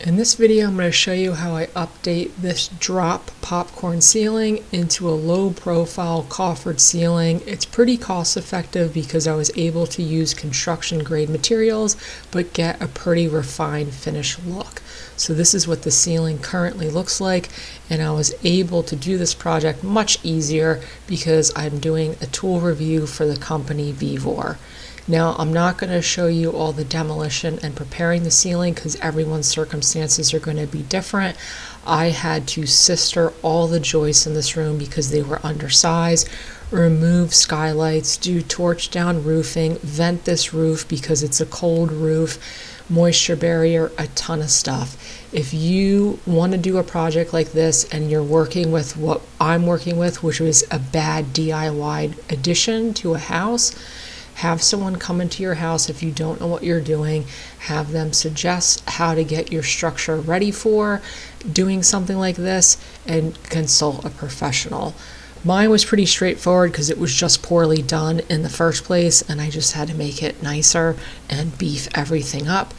In this video, I'm going to show you how I update this drop popcorn ceiling into a low profile coffered ceiling. It's pretty cost effective because I was able to use construction grade materials but get a pretty refined finished look. So this is what the ceiling currently looks like, and I was able to do this project much easier because I'm doing a tool review for the company Vevor. Now, I'm not going to show you all the demolition and preparing the ceiling because everyone's circumstances are going to be different. I had to sister all the joists in this room because they were undersized, remove skylights, do torch down roofing, vent this roof because it's a cold roof, moisture barrier, a ton of stuff. If you want to do a project like this and you're working with what I'm working with, which was a bad DIY addition to a house, have someone come into your house if you don't know what you're doing. Have them suggest how to get your structure ready for doing something like this and consult a professional. Mine was pretty straightforward because it was just poorly done in the first place, and I just had to make it nicer and beef everything up.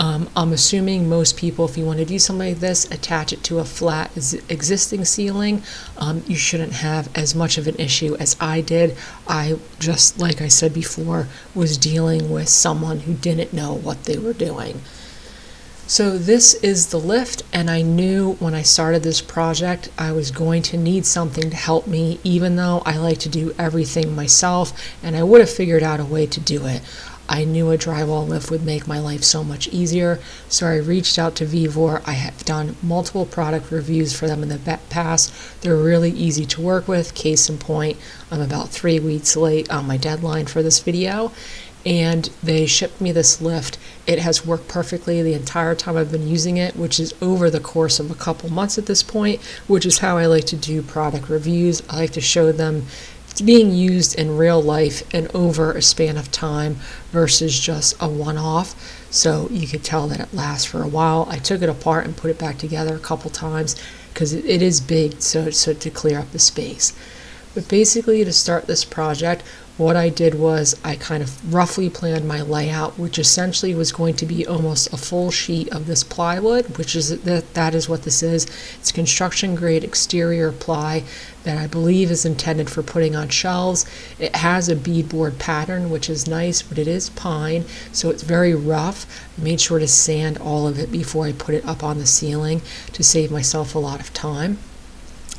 I'm assuming most people, if you want to do something like this, attach it to a flat existing ceiling. You shouldn't have as much of an issue as I did. I just, like I said before, was dealing with someone who didn't know what they were doing. So this is the lift, and I knew when I started this project I was going to need something to help me, even though I like to do everything myself, and I would have figured out a way to do it. I knew a drywall lift would make my life so much easier, so I reached out to Vevor. I have done multiple product reviews for them in the past. They're really easy to work with. Case in point, I'm about 3 weeks late on my deadline for this video, and they shipped me this lift. It has worked perfectly the entire time I've been using it, which is over the course of a couple months at this point, which is how I like to do product reviews. I like to show them it's being used in real life and over a span of time versus just a one-off, so you could tell that it lasts for a while. I took it apart and put it back together a couple times because it is big, so to clear up the space. But basically, to start this project, what I did was I kind of roughly planned my layout, which essentially was going to be almost a full sheet of this plywood, which is that is what this is. It's construction grade exterior ply that I believe is intended for putting on shelves. It has a beadboard pattern, which is nice, but it is pine, so it's very rough. I made sure to sand all of it before I put it up on the ceiling to save myself a lot of time.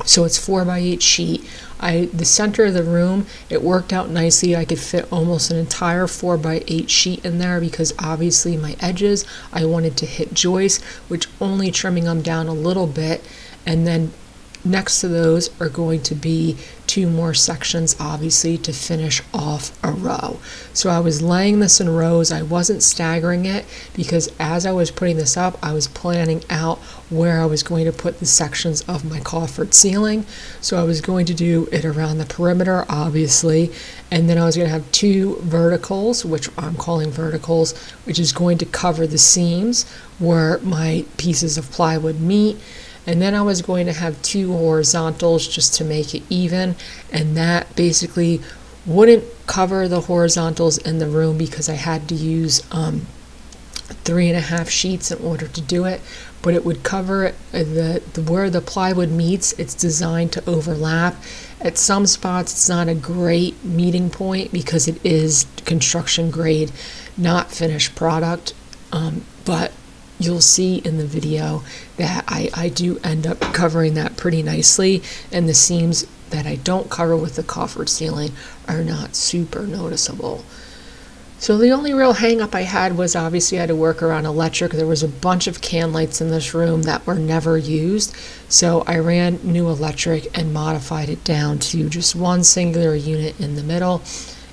So it's 4x8 sheet. The center of the room, it worked out nicely. I could fit almost an entire 4x8 sheet in there because obviously my edges, I wanted to hit joists, which only trimming them down a little bit, and then next to those are going to be 2 more sections, obviously, to finish off a row. So I was laying this in rows. I wasn't staggering it because as I was putting this up, I was planning out where I was going to put the sections of my coffered ceiling. So I was going to do it around the perimeter, obviously, and then I was going to have 2 verticals, which I'm calling verticals, which is going to cover the seams where my pieces of plywood meet. And then I was going to have 2 horizontals just to make it even, and that basically wouldn't cover the horizontals in the room because I had to use 3.5 sheets in order to do it, but it would cover where the plywood meets. It's designed to overlap. At some spots it's not a great meeting point because it is construction grade, not finished product, but you'll see in the video that I do end up covering that pretty nicely, and the seams that I don't cover with the coffered ceiling are not super noticeable. So the only real hang up I had was obviously I had to work around electric. There was a bunch of can lights in this room that were never used, so I ran new electric and modified it down to just one singular unit in the middle,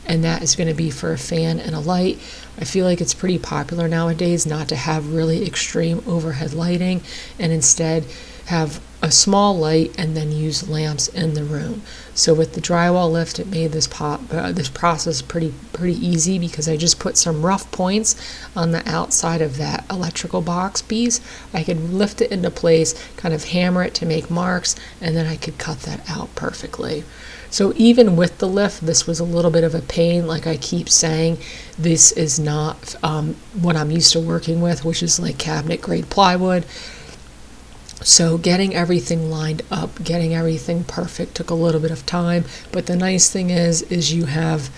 and that is going to be for a fan and a light. I feel like it's pretty popular nowadays not to have really extreme overhead lighting and instead have a small light and then use lamps in the room. So with the drywall lift, it made this process pretty easy, because I just put some rough points on the outside of that electrical box piece. I could lift it into place, kind of hammer it to make marks, and then I could cut that out perfectly. So even with the lift, this was a little bit of a pain. Like I keep saying, this is not what I'm used to working with, which is like cabinet grade plywood. So getting everything lined up, getting everything perfect took a little bit of time. But the nice thing is you have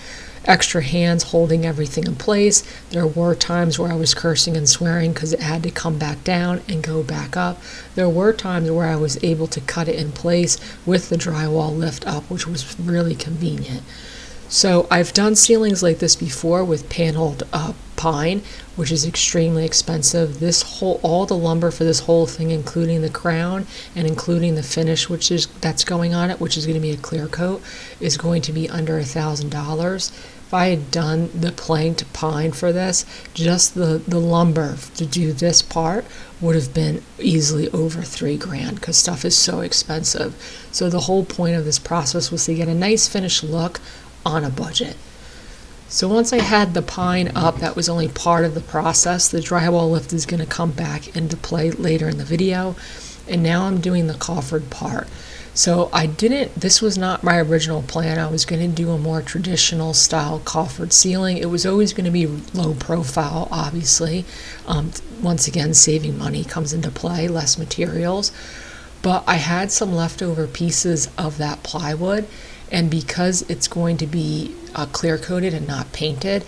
extra hands holding everything in place. There were times where I was cursing and swearing because it had to come back down and go back up. There were times where I was able to cut it in place with the drywall lift up, which was really convenient. So I've done ceilings like this before with paneled pine, which is extremely expensive. All the lumber for this whole thing, including the crown and including the finish that's going on it, which is going to be a clear coat, is going to be under $1,000. If I had done the planked pine for this, just the lumber to do this part would have been easily over $3,000, because stuff is so expensive. So the whole point of this process was to get a nice finished look on a budget. So once I had the pine up, that was only part of the process. The drywall lift is going to come back into play later in the video. And now I'm doing the coffered part. So this was not my original plan. I was going to do a more traditional style coffered ceiling. It was always going to be low profile, obviously. Once again, saving money comes into play, less materials. But I had some leftover pieces of that plywood, and because it's going to be clear coated and not painted,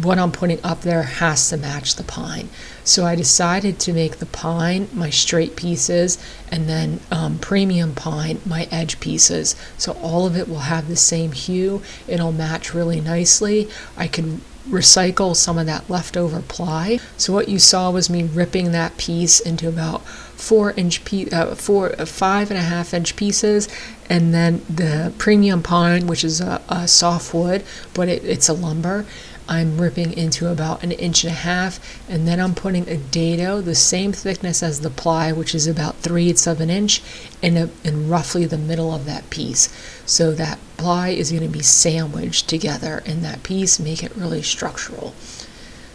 what I'm putting up there has to match the pine. So I decided to make the pine my straight pieces, and then premium pine my edge pieces. So all of it will have the same hue. It'll match really nicely. I could recycle some of that leftover ply. So what you saw was me ripping that piece into about 5.5 inch pieces, and then the premium pine, which is a soft wood, but it's a lumber, I'm ripping into about 1.5 inches, and then I'm putting a dado the same thickness as the ply, which is about 3/8 of an inch, in roughly the middle of that piece. So that ply is going to be sandwiched together in that piece, make it really structural.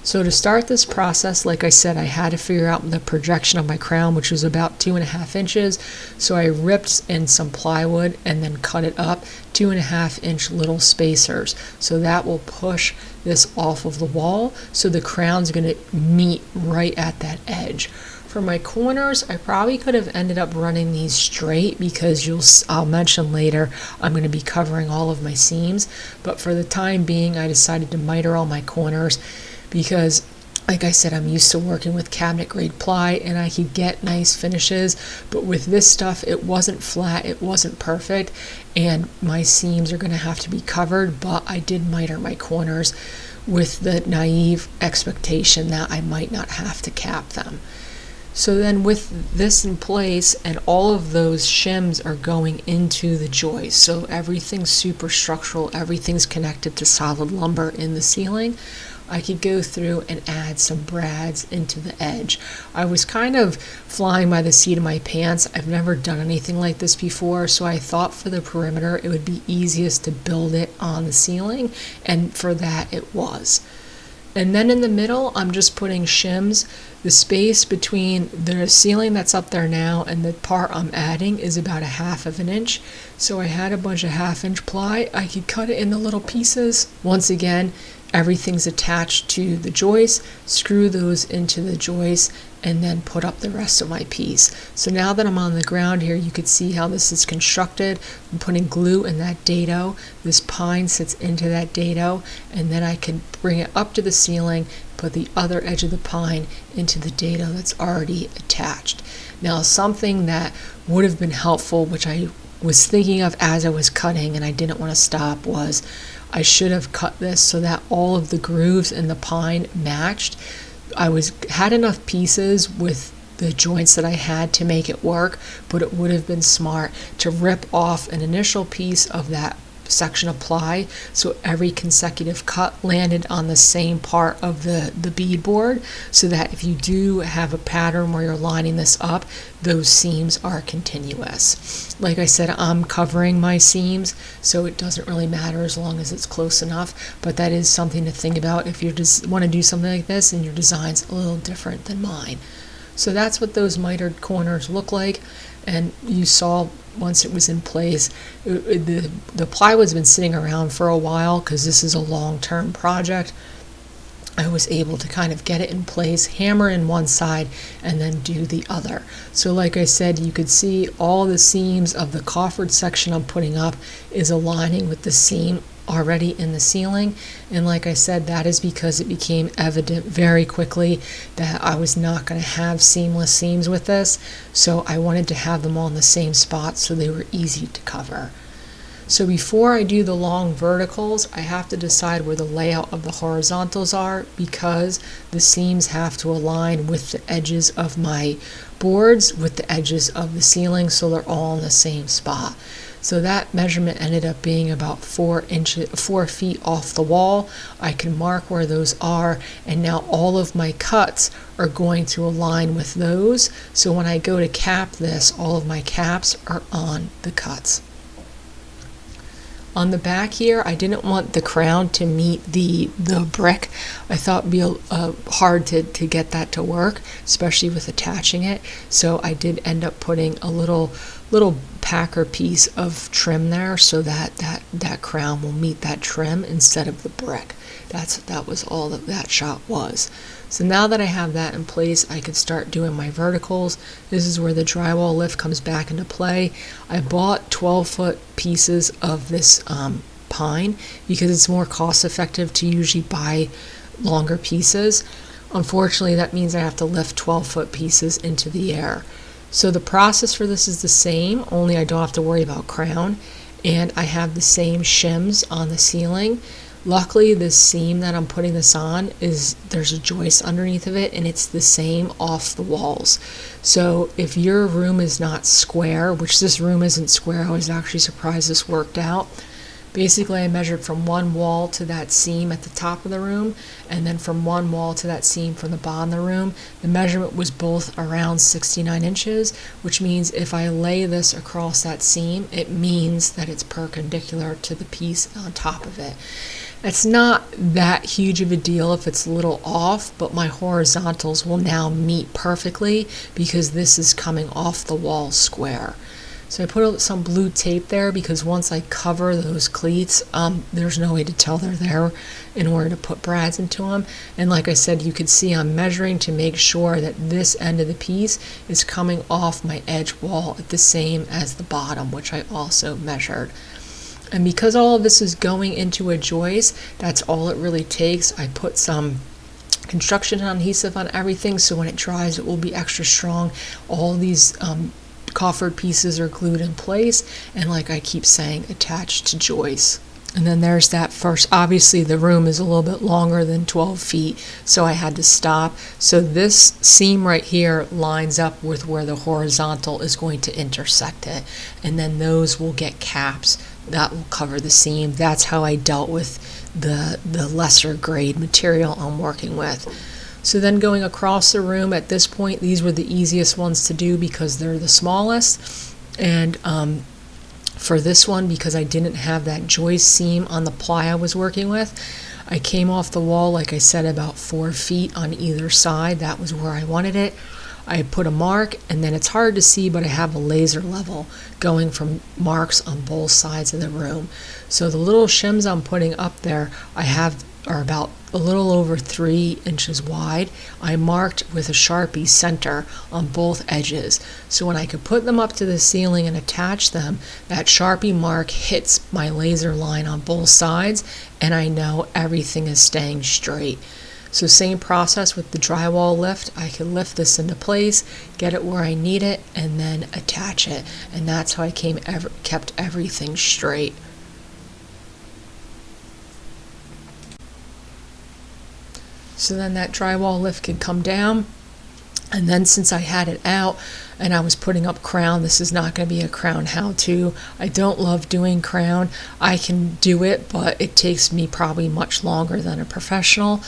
So to start this process, like I said, I had to figure out the projection of my crown, which was about 2.5 inches. So I ripped in some plywood and then cut it up 2.5 inch little spacers. So that will push this off of the wall. So the crown's going to meet right at that edge. For my corners, I probably could have ended up running these straight, because I'll mention later I'm going to be covering all of my seams. But for the time being, I decided to miter all my corners, because like I said, I'm used to working with cabinet grade ply and I could get nice finishes, but with this stuff it wasn't flat, it wasn't perfect, and my seams are going to have to be covered. But I did miter my corners with the naive expectation that I might not have to cap them. So then with this in place, and all of those shims are going into the joist, so everything's super structural, everything's connected to solid lumber in the ceiling, I could go through and add some brads into the edge. I was kind of flying by the seat of my pants. I've never done anything like this before, so I thought for the perimeter it would be easiest to build it on the ceiling, and for that it was. And then in the middle, I'm just putting shims. The space between the ceiling that's up there now and the part I'm adding is about 1/2 inch. So I had a bunch of 1/2 inch ply. I could cut it into little pieces. Once again, everything's attached to the joist, screw those into the joist, and then put up the rest of my piece. So now that I'm on the ground here, you could see how this is constructed. I'm putting glue in that dado. This pine sits into that dado, and then I can bring it up to the ceiling, put the other edge of the pine into the dado that's already attached. Now, something that would have been helpful, which I was thinking of as I was cutting and I didn't want to stop, was I should have cut this so that all of the grooves in the pine matched. I had enough pieces with the joints that I had to make it work, but it would have been smart to rip off an initial piece of that section of ply, so every consecutive cut landed on the same part of the beadboard, so that if you do have a pattern where you're lining this up, those seams are continuous. Like I said, I'm covering my seams, so it doesn't really matter as long as it's close enough, but that is something to think about if you just want to do something like this and your design's a little different than mine. So that's what those mitered corners look like, and you saw once it was in place, the plywood's been sitting around for a while because this is a long-term project. I was able to kind of get it in place, hammer in one side, and then do the other. So like I said, you could see all the seams of the coffered section I'm putting up is aligning with the seam already in the ceiling, and like I said, that is because it became evident very quickly that I was not going to have seamless seams with this, so I wanted to have them all in the same spot so they were easy to cover. So before I do the long verticals, I have to decide where the layout of the horizontals are, because the seams have to align with the edges of my boards with the edges of the ceiling, so they're all in the same spot. So that measurement ended up being about 4 feet off the wall. I can mark where those are, and now all of my cuts are going to align with those. So when I go to cap this, all of my caps are on the cuts. On the back here, I didn't want the crown to meet the brick. I thought it'd be hard to get that to work, especially with attaching it. So I did end up putting a little packer piece of trim there, so that crown will meet that trim instead of the brick. That was all that shot was. So now that I have that in place, I can start doing my verticals. This is where the drywall lift comes back into play. I bought 12-foot pieces of this pine because it's more cost effective to usually buy longer pieces. Unfortunately, that means I have to lift 12-foot pieces into the air. So the process for this is the same, only I don't have to worry about crown, and I have the same shims on the ceiling. Luckily, this seam that I'm putting this on there's a joist underneath of it, and it's the same off the walls. So if your room is not square, which this room isn't square, I was actually surprised this worked out. Basically, I measured from one wall to that seam at the top of the room, and then from one wall to that seam from the bottom of the room. The measurement was both around 69 inches, which means if I lay this across that seam, it means that it's perpendicular to the piece on top of it. It's not that huge of a deal if it's a little off, but my horizontals will now meet perfectly because this is coming off the wall square. So I put some blue tape there because once I cover those cleats, there's no way to tell they're there in order to put brads into them. And like I said, you could see I'm measuring to make sure that this end of the piece is coming off my edge wall at the same as the bottom, which I also measured. And because all of this is going into a joist, that's all it really takes. I put some construction adhesive on everything, so when it dries, it will be extra strong. All these coffered pieces are glued in place, and like I keep saying, attached to joists. And then there's that first, obviously the room is a little bit longer than 12 feet, so I had to stop. So this seam right here lines up with where the horizontal is going to intersect it, and then those will get caps that will cover the seam. That's how I dealt with the lesser grade material I'm working with. So then going across the room, at this point, these were the easiest ones to do because they're the smallest. And for this one, because I didn't have that joist seam on the ply I was working with, I came off the wall, like I said, about 4 feet on either side. That was where I wanted it. I put a mark, and then it's hard to see, but I have a laser level going from marks on both sides of the room. So the little shims I'm putting up there are about a little over 3 inches wide. I marked with a Sharpie center on both edges. So when I could put them up to the ceiling and attach them, that Sharpie mark hits my laser line on both sides, and I know everything is staying straight. So same process with the drywall lift. I can lift this into place, get it where I need it, and then attach it. And that's how I kept everything straight. So then that drywall lift can come down, And then since I had it out and I was putting up crown, this is not going to be a crown how-to. I don't love doing crown. I can do it, but it takes me probably much longer than a professional.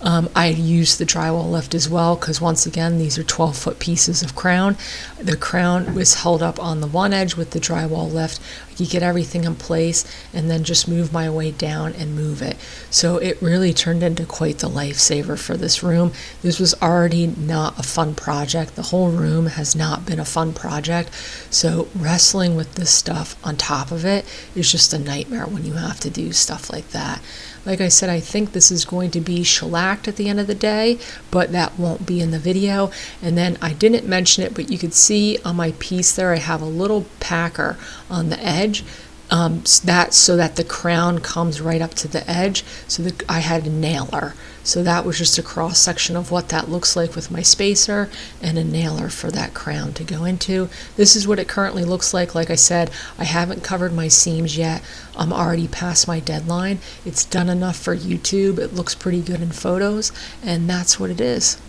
I use the drywall lift as well because, once again, these are 12-foot pieces of crown. The crown was held up on the one edge with the drywall lift. You get everything in place and then just move my way down and move it. So it really turned into quite the lifesaver for this room. This was already not a fun project. The whole room has not been a fun project. So wrestling with this stuff on top of it is just a nightmare when you have to do stuff like that. Like I said, I think this is going to be shellacked at the end of the day, but that won't be in the video. And then I didn't mention it, but you could see on my piece there, I have a little packer on the edge. So that the crown comes right up to the edge. So that I had a nailer. So that was just a cross section of what that looks like with my spacer and a nailer for that crown to go into. This is what it currently looks like. Like I said, I haven't covered my seams yet. I'm already past my deadline. It's done enough for YouTube. It looks pretty good in photos, and that's what it is.